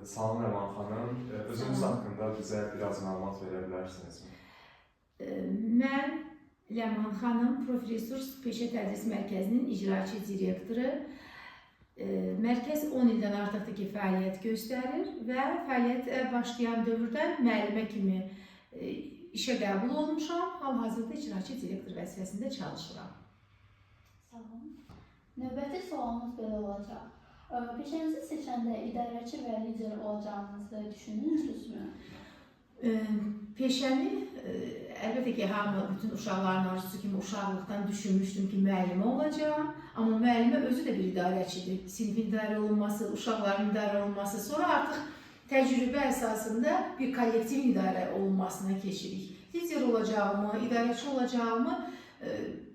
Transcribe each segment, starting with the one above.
Salam Ləman xanım, özünüz haqqında bizə biraz məlumat verə bilərsinizmi? Mən Ləman xanım, Profresurs Peşə Tədris Mərkəzinin icraçı direktoru. Mərkəz 10 ildən artıqdır ki, fəaliyyət göstərir və fəaliyyətə başlayan dövrdən müəllimə kimi işə qəbul olmuşam. Hal-hazırda icraçı direktor vəzifəsində çalışıram. Sağ olun. Növbəti sualımız belə olacaq. Peşənizi seçəndə idarəçi və lider olacağınızı düşünürsünüzmü? Peşəmi əlbəttə ki, bütün uşaqların arzusu kimi uşaqlıqdan düşünmüşdüm ki, müəllimə olacağam. Amma müəllimə özü də bir idarəçidir. Sinifin idarə olunması, uşaqların idarə olunması. Sonra artıq təcrübə əsasında bir kollektiv idarə olunmasına keçirik. Lider olacağımı, idarəçi olacağımı,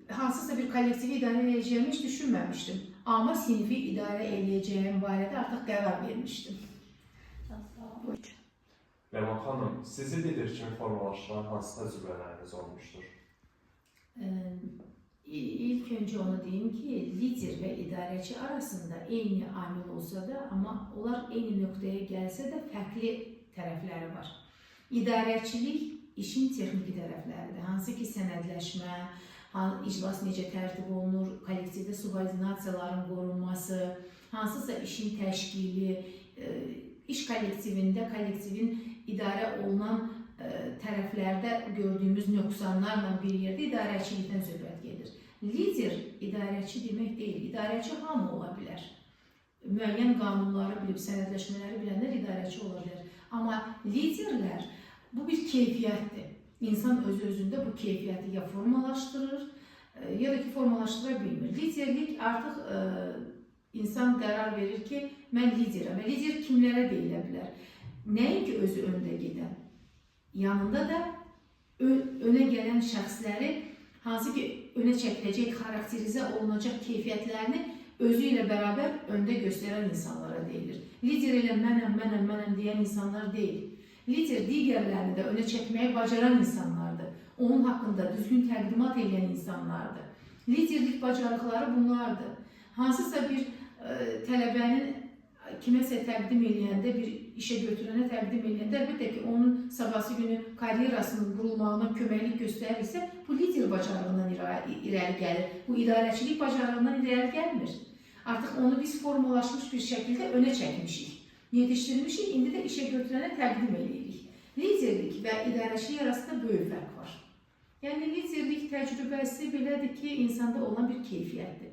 hansısa bir kollektivi idarə edəcəyimi heç düşünməmişdim. Amma sinifi idarə edəcəyim barədə artıq qərar vermişdim. Sağ olun. Ləman xanım, sizi lider kimi formalaşdıran hansı təcrübələriniz olmuşdur? İlk öncə onu deyim ki, lider və idarəçi arasında eyni amil olsa da, amma onlar eyni nöqtəyə gəlsə də fərqli tərəfləri var. İdarəçilik işin texniki tərəfləridir. Hansı ki, sənədləşmə, iclas necə tərtib olunur, kollektivdə subordinasiyaların qorunması, hansısa işin təşkili, iş kollektivində, kollektivin idarə olunan tərəflərdə gördüyümüz nöqsanlarla bir yerdə idarəçilikdən söhbət gedir. Lider idarəçi demək deyil, idarəçi hamı ola bilər. Müəyyən qanunları bilib, sənədləşmələri bilənlər idarəçi ola bilər. Amma liderlər, bu bir keyfiyyətdir. İnsan öz-özündə bu keyfiyyəti ya formalaşdırır, ya da ki formalaşdıra bilmir. Liderlik artıq insan qərar verir ki, mən liderəm və lider kimlərə deyilə bilər? Nəinki özü öndə gedən, yanında da önə gələn şəxsləri, hansı ki önə çəkiləcək, xarakterizə olunacaq keyfiyyətlərini özü ilə bərabər öndə göstərən insanlara deyilir. Lider ilə mənəm deyən insanlar deyil. Lider digərlərini də önə çəkməyi bacaran insanlardır. Onun haqqında düzgün təqdimat edən insanlardır. Liderlik bacarıqları bunlardır. Hansısa bir tələbənin kiməsə təqdim eləyəndə, bir işə götürənə təqdim eləyəndə, əlbəttə ki, onun sabahsı günü karyerasının qurulmağına köməklik göstərirsə, bu lider bacarığından irəli gəlir. Bu idarəçilik bacarığından irəli gəlmir. Artıq onu biz formalaşmış bir şəkildə önə çəkmişik. Yetişdirilmişik, indi də işə götürənə təqdim edirik. Liderlik və idarəçilik arasında böyük fərq var. Yəni, liderlik təcrübəsi belədir ki, insanda olan bir keyfiyyətdir.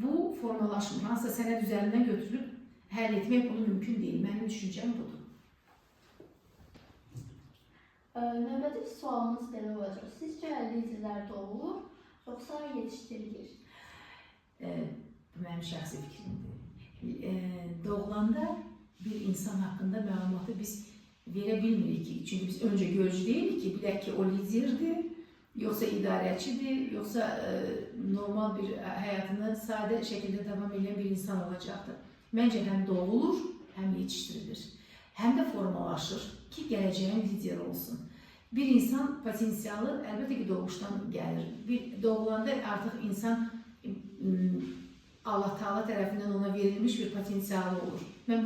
Bu, formalaşmır. Hansısa sənəd üzərindən götürülüb həll etmək bunu mümkün deyil. Mənim düşüncəm budur. Növbəti sualımız belə olacaq. Sizcə liderlər doğulur, yoxsa yetişdirilir? Bu mənim şəxsi fikrimdir. Doğulanda bir insan haqqında məlumatı biz verə bilmirik ki, çünki biz öncə görücü deyilik ki, bilək ki, o liderdir, yoxsa idarəçidir, yoxsa normal bir həyatında sadə şəkildə davam edən bir insan olacaqdır. Məncə həm doğulur, həm yetişdirilir, həm də formalaşır ki, gələcəyin lider olsun. Bir insan potensialı əlbəttə ki, doğuşdan gəlir. Doğulanda artıq insan Allah Taala tərəfindən ona verilmiş bir potensialı olur. Mən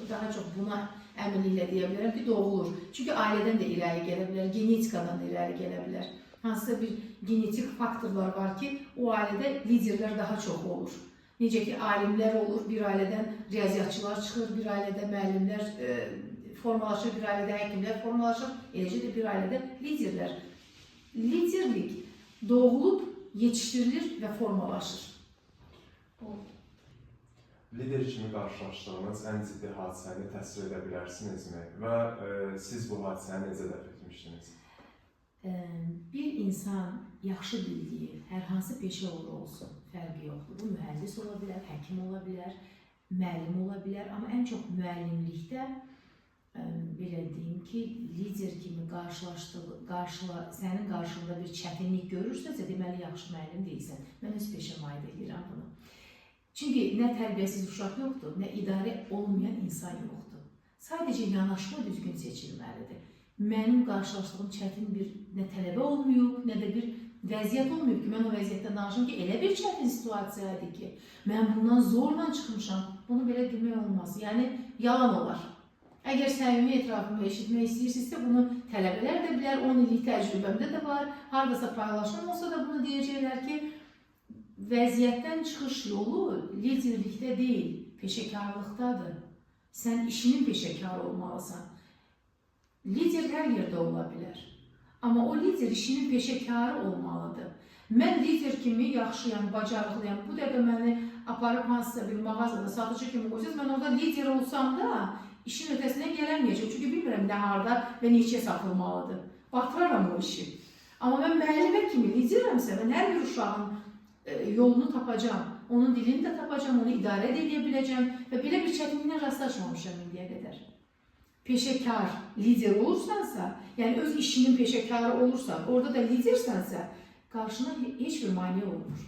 daha çox buna əminliklə deyə bilərəm ki, doğulur. Çünki ailədən də irəli gələ bilər, genetikadan da irəli gələ bilər. Hansısa bir genetik faktorlar var ki, o ailədə liderlər daha çox olur. Necə ki, alimlər olur, bir ailədən riyaziyyatçılar çıxır, bir ailədə müəllimlər formalaşır, bir ailədə həkimlər formalaşır, eləcə də bir ailədə liderlər. Liderlik doğulub, yetişdirilir və formalaşır. Lider kimi qarşılaşdığınız ən ciddi hadisəni təsvir edə bilərsinizmi və siz bu hadisəni necə dəf etmişdiniz? Bir insan yaxşı bildiyi hər hansı peşə olsun, fərqi yoxdur. Bu mühəndis ola bilər, həkim ola bilər, müəllim ola bilər. Amma ən çox müəllimlikdə, belə deyim ki, lider kimi sənin qarşında bir çətinlik görürsənsə, deməli yaxşı müəllim deyilsən. Mən öz peşəmə aid edirəm bunu. Çünki nə tərbiyəsiz uşaq yoxdur, nə idarə olmayan insan yoxdur. Sadəcə yanaşma düzgün seçilməlidir. Mənim qarşılaşdığım çətin bir nə tələbə olmuyor, nə də bir vəziyyət olmuyor ki, mən o vəziyyətdən danışım ki, elə bir çətin situasiyadır ki, mən bundan zorla çıxmışam, bunu belə demək olmaz. Yəni, yalan olar. Əgər səmimi etirafımı eşitmək istəyirsinizsə, bunu tələbələr də bilər, 10 illik təcrübəmdə də var. Hardasa paylaşım olsa da bunu deyəcəklər ki, vəziyyətdən çıxış yolu liderlikdə deyil, peşəkarlıqdadır. Sən işinin peşəkarı olmalısan. Lider hər yerdə ola bilər. Amma o lider işinin peşəkarı olmalıdır. Mən lider kimi yaxşıyam, bacarıqlıyam. Bu dəqiqə məni aparıb hansısa bir mağazada satıcı kimi qoysanız, mən orada lider olsam da işin ötəsinə gələnməyəcəm. Çünki bilmirəm nə harda və neçəyə satılmalıdır. Batıraram o işi. Amma mən müəllimə kimi liderəmsə, mən hər bir uşağın yolunu tapacam. Onun dilini də tapacam, onu idarə edə biləcəm və belə bir çətinliklə rastlaşmamışam indiyə qədər. Peşəkar lider olursansa, yəni öz işinin peşəkarı olursan, orada da lidersənsə, qarşına heç bir maneə olmur.